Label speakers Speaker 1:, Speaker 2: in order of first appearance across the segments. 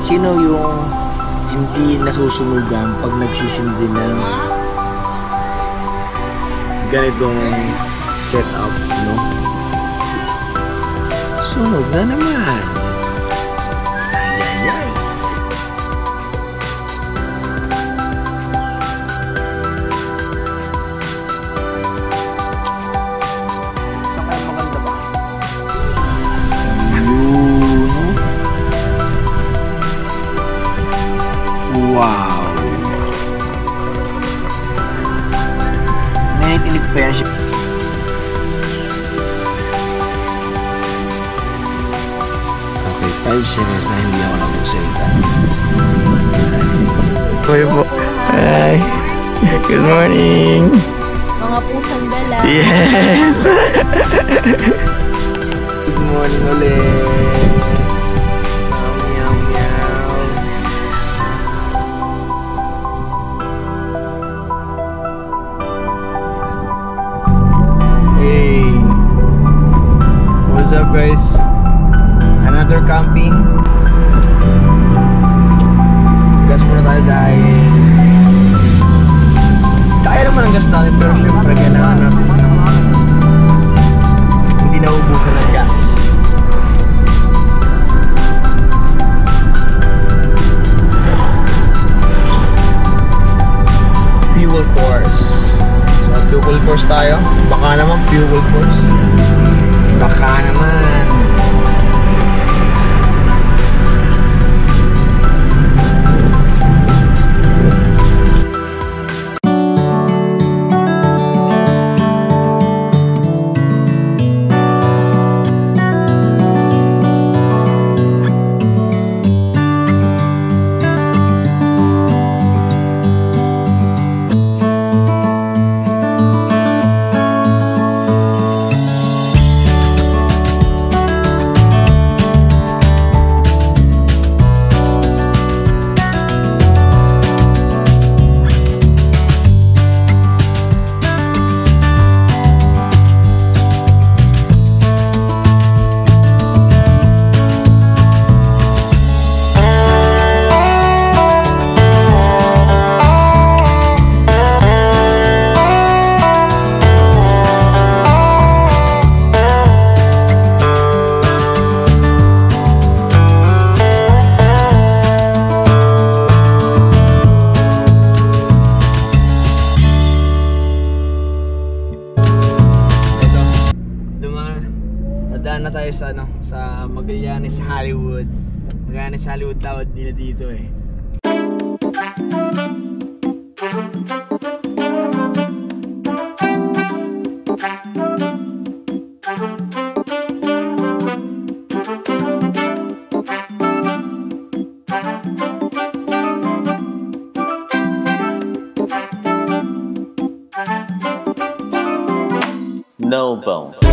Speaker 1: Sino yung hindi nasusunugan pag nagsisindi ng ganitong setup, no? Sunog na naman. Ay. Saka maganda ba? Wow! Naiinip pa yan siya. Okay, 5 seconds na hindi ako nagsalita.
Speaker 2: Hoy po. Hi. Good morning.
Speaker 3: Mga pusang dala.
Speaker 2: Yes!
Speaker 1: Good morning ulit. Meow, meow. Hey, what's up guys? Another camping. Gas muna tayo dahil kaya naman ang gas natin, pero syempre kailangan natin hindi naubusan ng gas. Fuel course. So fuel course tayo. Baka naman fuel course. Baka naman. Nadaan na tayo sa sa Magallanes, Hollywood. Magallanes, Hollywood tawag nila dito eh.
Speaker 4: No bones.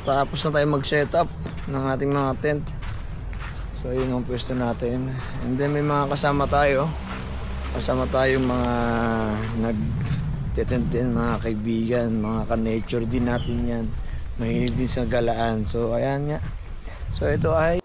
Speaker 1: tapos na tayo mag-setup ng ating mga tent. So yun ang pwesto natin. And then may mga kasama tayo. Kasama tayong mga nag-tent din, mga kaibigan, mga ka-nature din natin yan. Mahilig din sa galaan. So ayan nga. So ito ay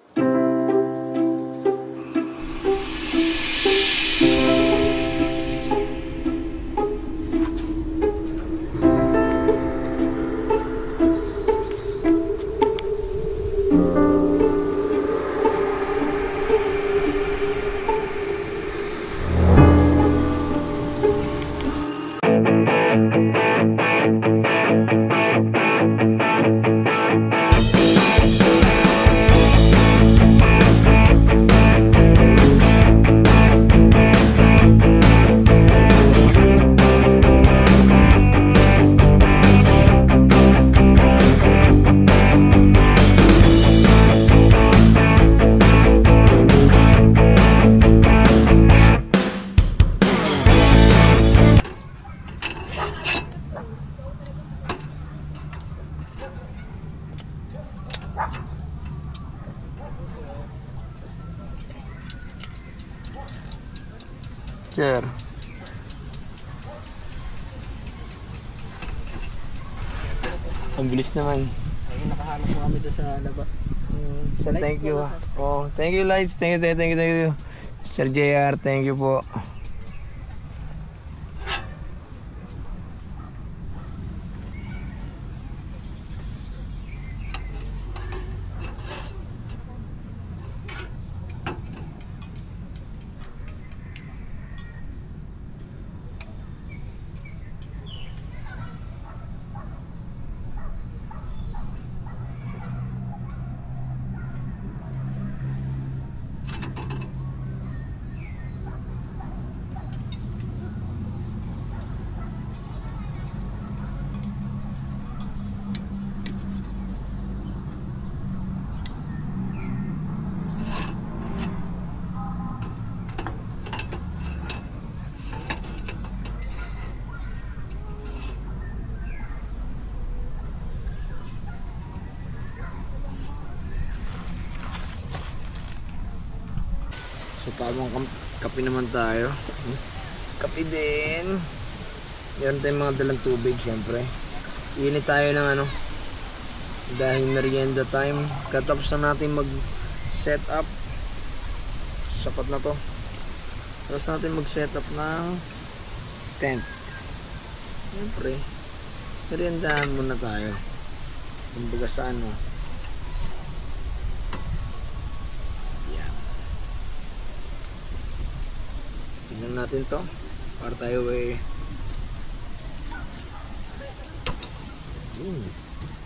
Speaker 1: Sir. Ang bilis naman.
Speaker 3: Ayun, nakahanap mo kami doon sa labas.
Speaker 1: So thank you. Oh, thank you Lights. Thank you. Sir JR, thank you po. So tamang kape naman tayo. Kape din. Meron tayong mga dalang tubig syempre. Init tayo ng ano. Dahil merienda time. Katapos na natin mag set up. Sapat na to. Tapos natin mag set up ng tent. Syempre. Meriendahan muna tayo. Kumbaga sa ano. Tingnan natin to para tayo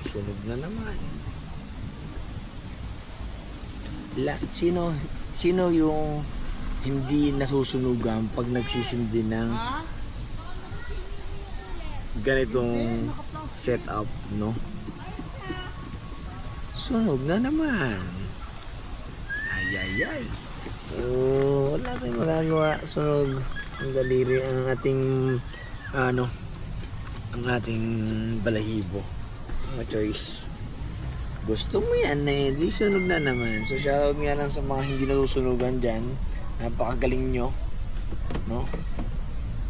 Speaker 1: sunog na naman. Sino yung hindi nasusunugan pag nagsisindi ng ganitong setup, no? Sunog na naman. Ay. So, wala tayong magagawa. Sunog ang daliri ang ating ang ating balahibo. Mga choice. Gusto mo yan di sunog na naman. So, shoutout nga lang sa mga hindi nasusunugan dyan. Napakagaling nyo. No?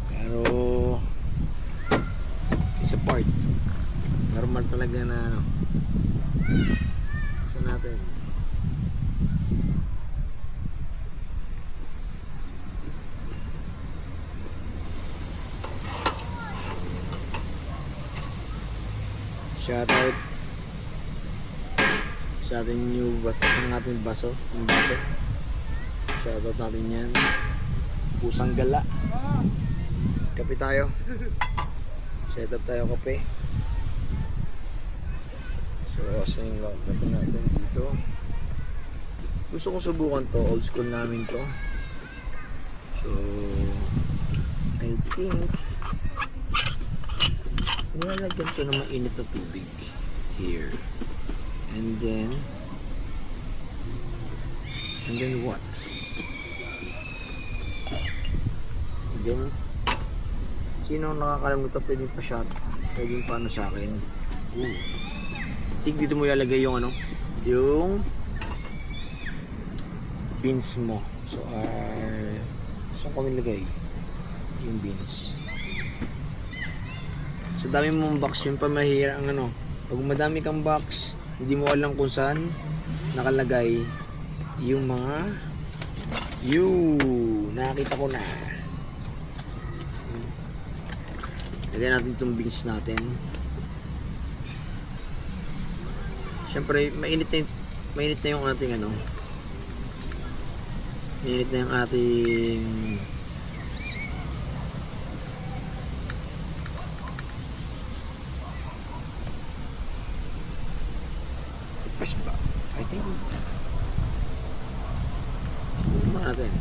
Speaker 1: Pero, it's a part. Normal talaga na So, natin. Shoutout sa ating new baso, ang ating baso, shoutout natin yan. Pusang gala. Kape tayo. Set up tayo kape. So kasi yung kape natin dito. Gusto kong subukan to, old school namin to. So I think nilalagyan ko ng mainit na tubig here. And then what? And then sino nakakalam nito, pwedeng pa shot, pwedeng paano sa akin. dito mo ilalagay yung ano, yung beans mo. So, saan kami lagay? Yung beans. Sa dami mong box, yung pamahira ang ano. Pag madami kang box, hindi mo alam kung saan nakalagay yung mga nakita ko na. Lagyan natin itong beans natin. Siyempre, mainit na yung ating ano. Mainit na yung ating press ba? I think siguro natin.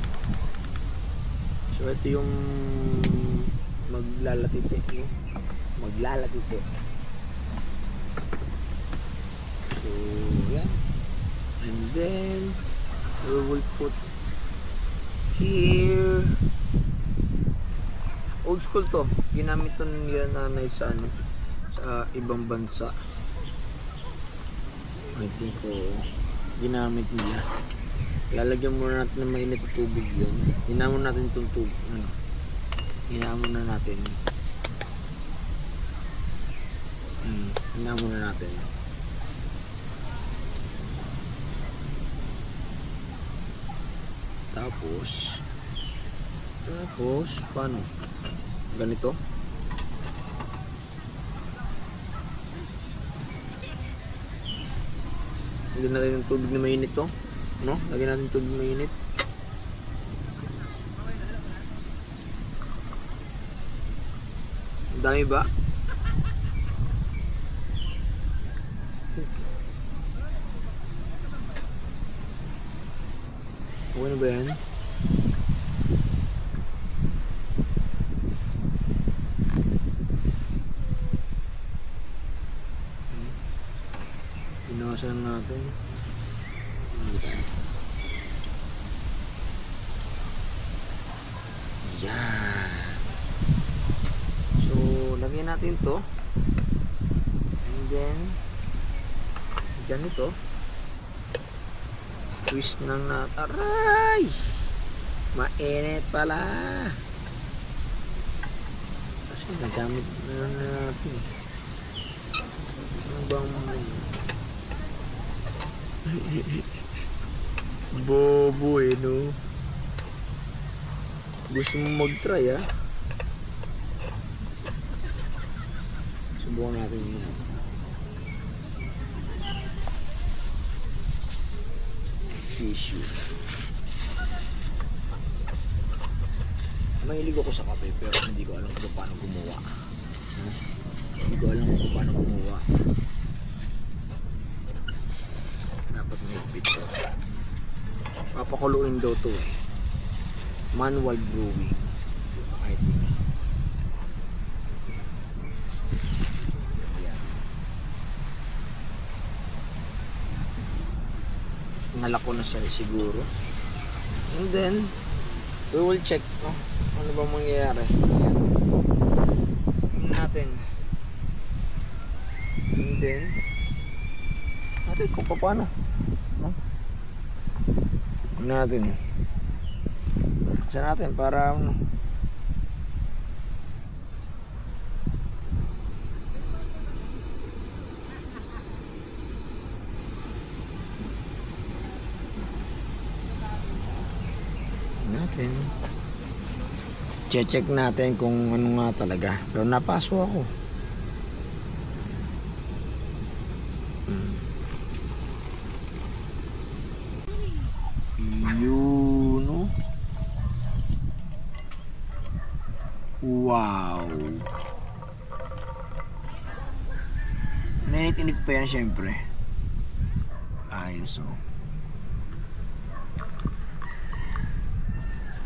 Speaker 1: So ito yung maglalatite, no? Maglalatite. So yan. And then we will put here. Old school to. Ginamit to nila nanay sa ano, sa ibang bansa. I think ginamit nila. Lalagyan muna natin ng mainit na tubig yun. Hinamon natin itong tubig. Ano? Hinamon na natin. Hinamon na natin. Tapos, paano? Ganito? Lagyan natin yung tubig na mainit to. No? Lagyan natin yung tubig na mainit. Ang dami ba? Okay na ba yan? Pinawasan natin. Yan. So, lagyan natin to. And then, ganito. Twist na natin. Aray! Mainit pala. Kasi nagamit na natin. Ano bang bobo no? Gusto mo mag-try subukan natin yun. Tissue. Mahilig ako sa kape pero hindi ko alam kung paano gumawa. Dapat may higpit to. Papakuluin daw to manual brewing, I think. Ayan. Nalako na siya siguro. And then we will check, no? Ano ba mangyayari. Ayan. Tingnan natin. And then natin kung paano, no? Tingnan natin. Buksan natin para natin check natin kung ano nga talaga. Pero napaso ako. Yun, no? Wow. Nainit-init pa yan syempre. Ayos, oh.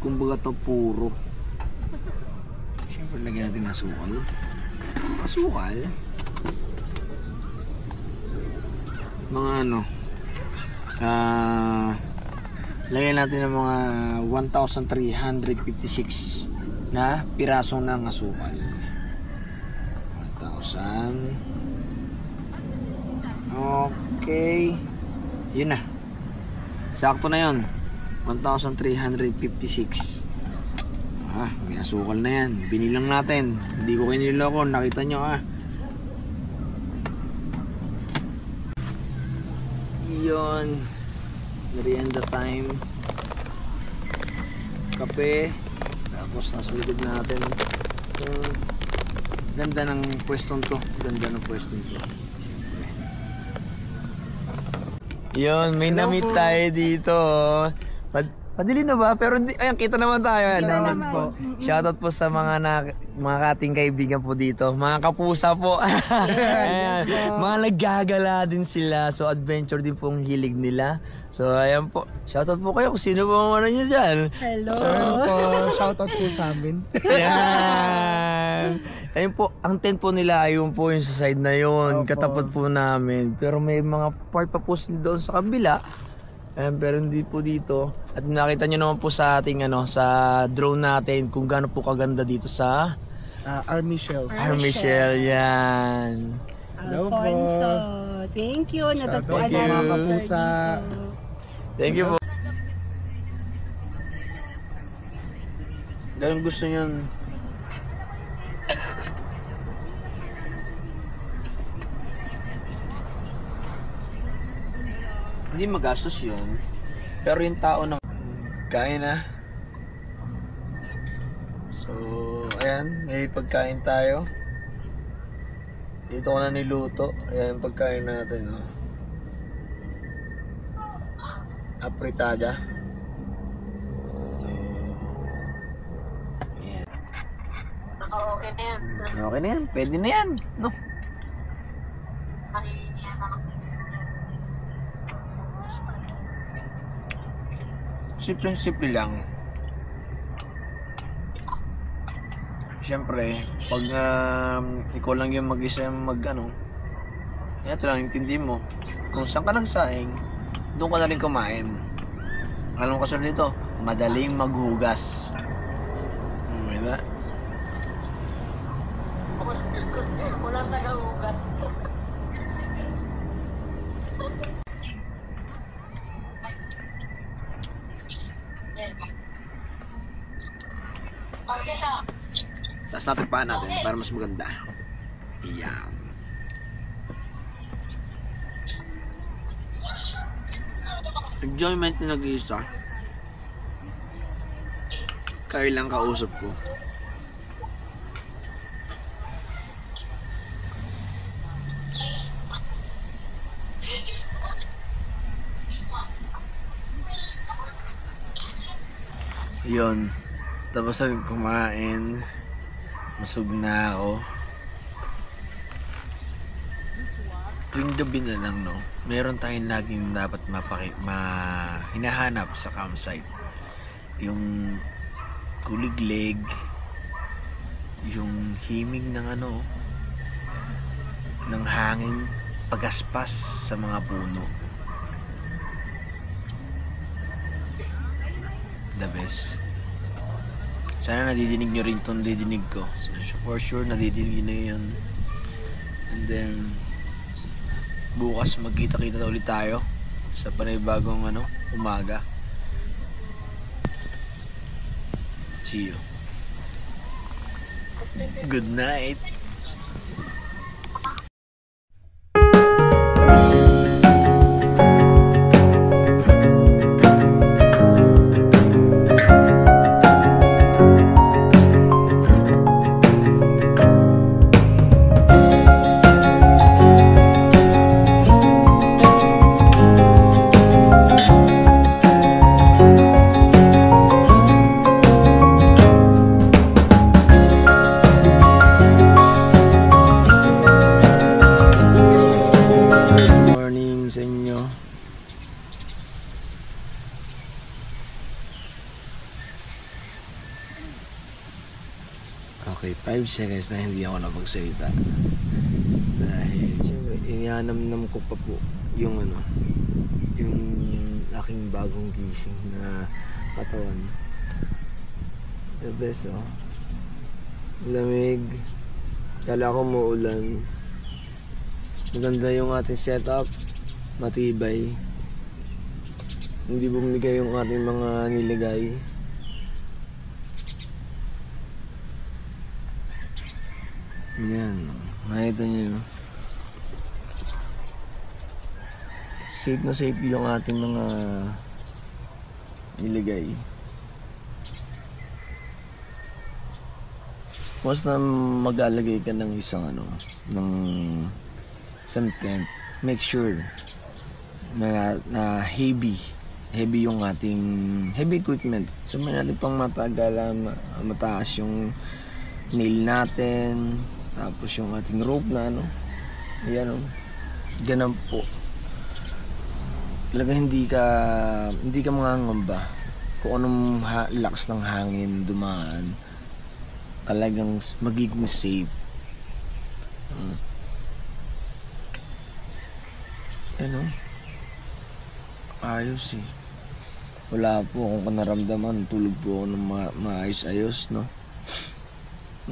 Speaker 1: Kumbaga to puro. Syempre lagyan natin ng asukal. Asukal? Mga ano, lagyan natin ng mga 1,356 na piraso ng asukal. 1,000. Okay. Yun na. Sakto na yun. 1,356. May asukal na yan. Binilang natin. Hindi ko kiniloko. Nakita nyo Yun. Merienda time. Kape. Tapos nasa likod natin. Ganda ng pwestong to. Yun, may na-meet tayo dito. Padili na ba? Pero ayan, kita naman tayo. Shoutout po sa mga kating kaibigan po dito. Mga kapusa po. Ayan, mga naggagala din sila. So adventure din po ang hilig nila. So ayan po. Shoutout po kayo kung sino po ang ano nyo dyan.
Speaker 3: Hello! Shoutout po sa amin.
Speaker 1: Ayan. Ayun po, ang tent po nila ayun po yung sa side na yun. Katapat po namin. Pero may mga part pa po doon sa kabila. Ayan, pero hindi po dito. At nakita nyo naman po sa ating sa drone natin kung gaano po kaganda dito sa
Speaker 3: Army Shells.
Speaker 1: Army Shell, yan.
Speaker 3: Hello po.
Speaker 4: Alfonso. Thank you. Natagpuan
Speaker 3: Thank you.
Speaker 4: namin
Speaker 3: Mga
Speaker 4: sir
Speaker 3: kapusa.
Speaker 4: dito.
Speaker 1: Thank you po. Dahil gusto nyo hindi magastos yun. Pero yung tao na kain na. So, ayan, may pagkain tayo. Dito ko na niluto. Ayan yung pagkain natin. Apritada. Ayan.
Speaker 4: Okay na yan.
Speaker 1: Okay na yan. Pwede na yan. No? Simple lang. Siyempre, pag ikaw lang yung mag-isa ito lang intindi mo. Kung saan ka nagsaing, doon ka na rin kumain. Alam mo kasunod nito, madaling maghugas. Diba?
Speaker 4: Walang nagahugat.
Speaker 1: Tapos natin paan natin para mas maganda. Ayan. Enjoyment na nag-i-isa. Kayo lang kausap ko. Yun. Tapos kumain. Masug na ako. Tuwing gabi na lang, no? Meron tayong laging dapat hinahanap sa campsite. Yung kuliglig, yung himig ng ng hangin pagaspas sa mga puno. The best. Sana nadidinig nyo rin itong didinig ko. So, for sure, nadidinig nyo yun. And then, bukas magkita-kita na ulit tayo sa panibagong umaga. See you. Good night. Okay, 5 seconds na hindi ako napagsalita. Dahil, siyempre, inianamnam ko pa po yung yung aking bagong gising na katawan. The best, lamig. Kala ko muulan. Maganda yung ating setup. Matibay. Hindi bumigay yung ating mga nilagay. Yan. Makita nyo yun. Safe na safe yung ating mga nilagay. Once na mag-alagay ka ng isang ng isang tent, make sure na heavy yung ating heavy equipment. So may natin pang mataas yung nail natin, tapos yung ating rope na ayan ganun po. Talaga hindi ka mangangamba kung anong lakas ng hangin dumaan. Talagang magiging safe. Ayos eh. Wala po akong naramdaman. Tulog po ako ng maayos-ayos, no?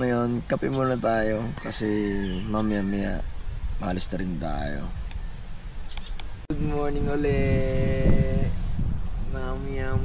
Speaker 1: Ngayon, kape muna tayo kasi mamaya-maya maalis na rin tayo. Good morning ulit. Meow meow.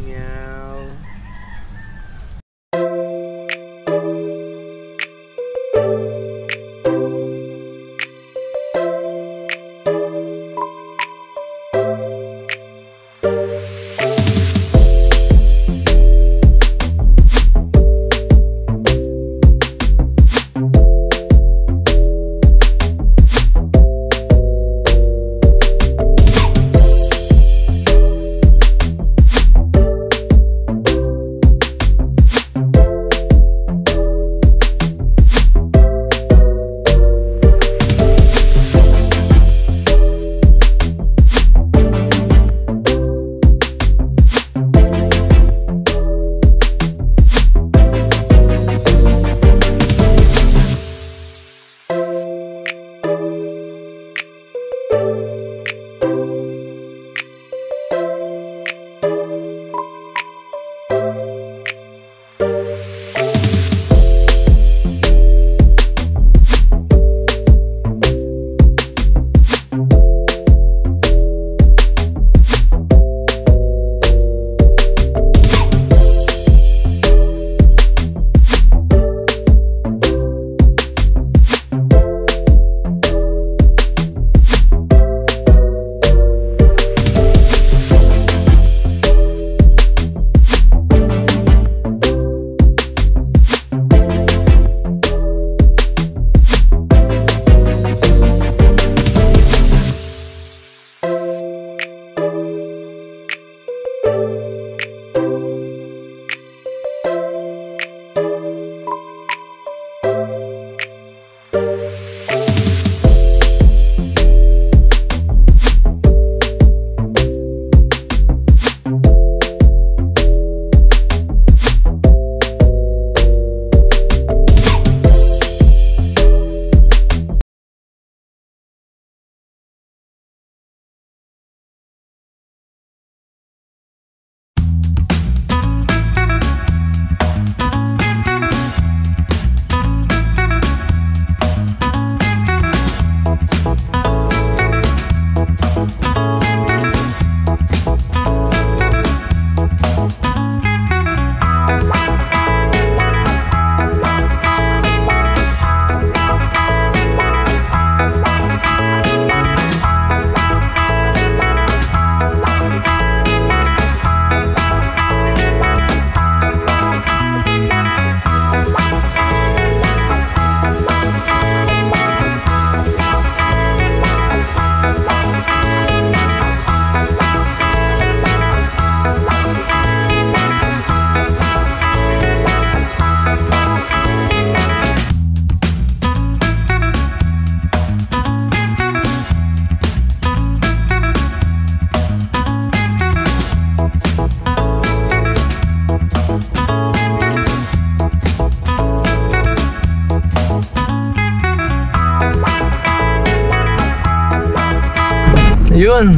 Speaker 1: Yun,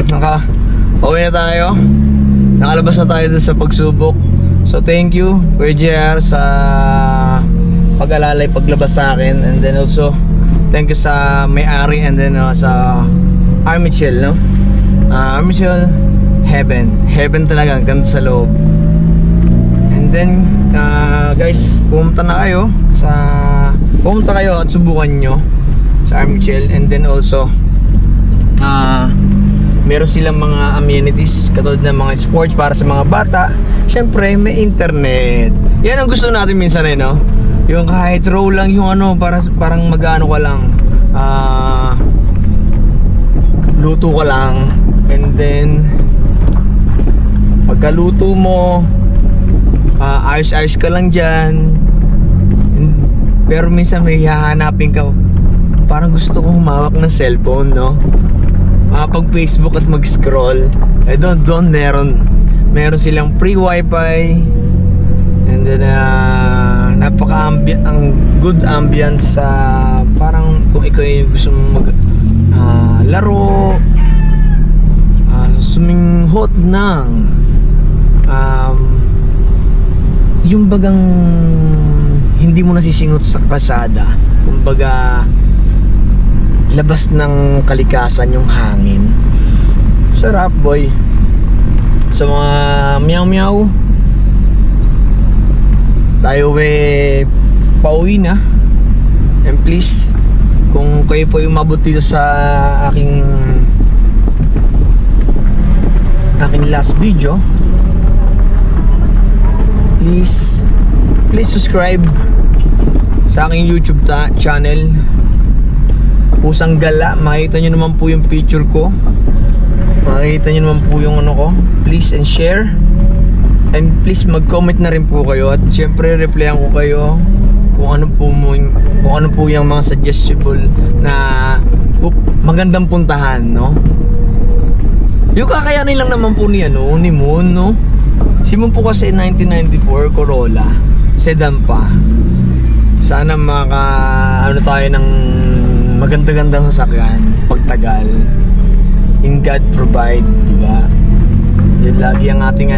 Speaker 1: uwi na tayo. Nakalabas na tayo dun sa pagsubok. So thank you Kuya JR sa pag-alalay, paglabas sa akin. And then also thank you sa may-ari and then sa Army Chill, no? Army Chill, heaven talaga, ganda sa loob. And then guys, pumunta kayo at subukan nyo sa Army Chill. And then also meron silang mga amenities katulad ng mga sports para sa mga bata. Syempre may internet. Yan ang gusto natin minsan no? Yung kahit row lang yung parang mag-ano ka lang, luto ka lang, and then pagkaluto mo, ayos-ayos ka lang dyan. Pero minsan may hahanapin ka, parang gusto kong humawak ng cellphone, no? Pag Facebook at mag-scroll, doon meron silang free wifi, and then ang good ambience sa parang kung ikaw yung gusto mong laro, suminghot ng yung bagang hindi mo nasisingot sa kalsada, kumbaga labas ng kalikasan yung hangin. Sarap boy. Sa mga meow tayo pauwi na. And please, kung kayo po yung mabot dito sa aking last video, please subscribe sa aking YouTube channel Pusang Gala. Makikita nyo naman po yung picture ko, makikita nyo naman po yung ko. Please and share. And please mag-comment na rin po kayo. At syempre replyan ko kayo kung ano po yung mga suggestible na magandang puntahan, no? Yung kakayanin lang naman po ni Moon, no? Si Moon po kasi 1994 Corolla sedan pa. Sana tayo ng maganda-gandang sasakyan pagtagal. In God provide, diba? Yan lagi ang ating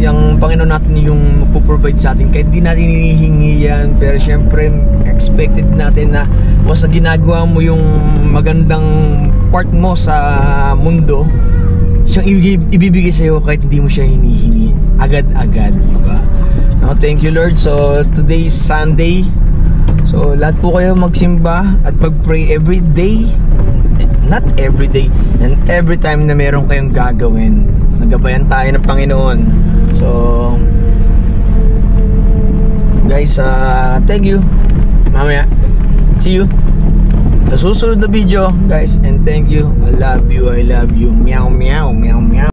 Speaker 1: yung Panginoon natin yung magpo-provide sa atin kahit di natin hinihingi yan. Pero syempre expected natin na once na ginagawa mo yung magandang part mo sa mundo, siyang ibibigay sa'yo kahit hindi mo siya hinihingi agad-agad, diba? No, thank you Lord. So today is Sunday, so lahat po kayo magsimba at mag-pray every day, not every day, and every time na meron kayong gagawin. Nagabayan tayo ng Panginoon. So guys, thank you. Mamaya see you sa susunod na video guys, and thank you. I love you. Meow meow meow meow.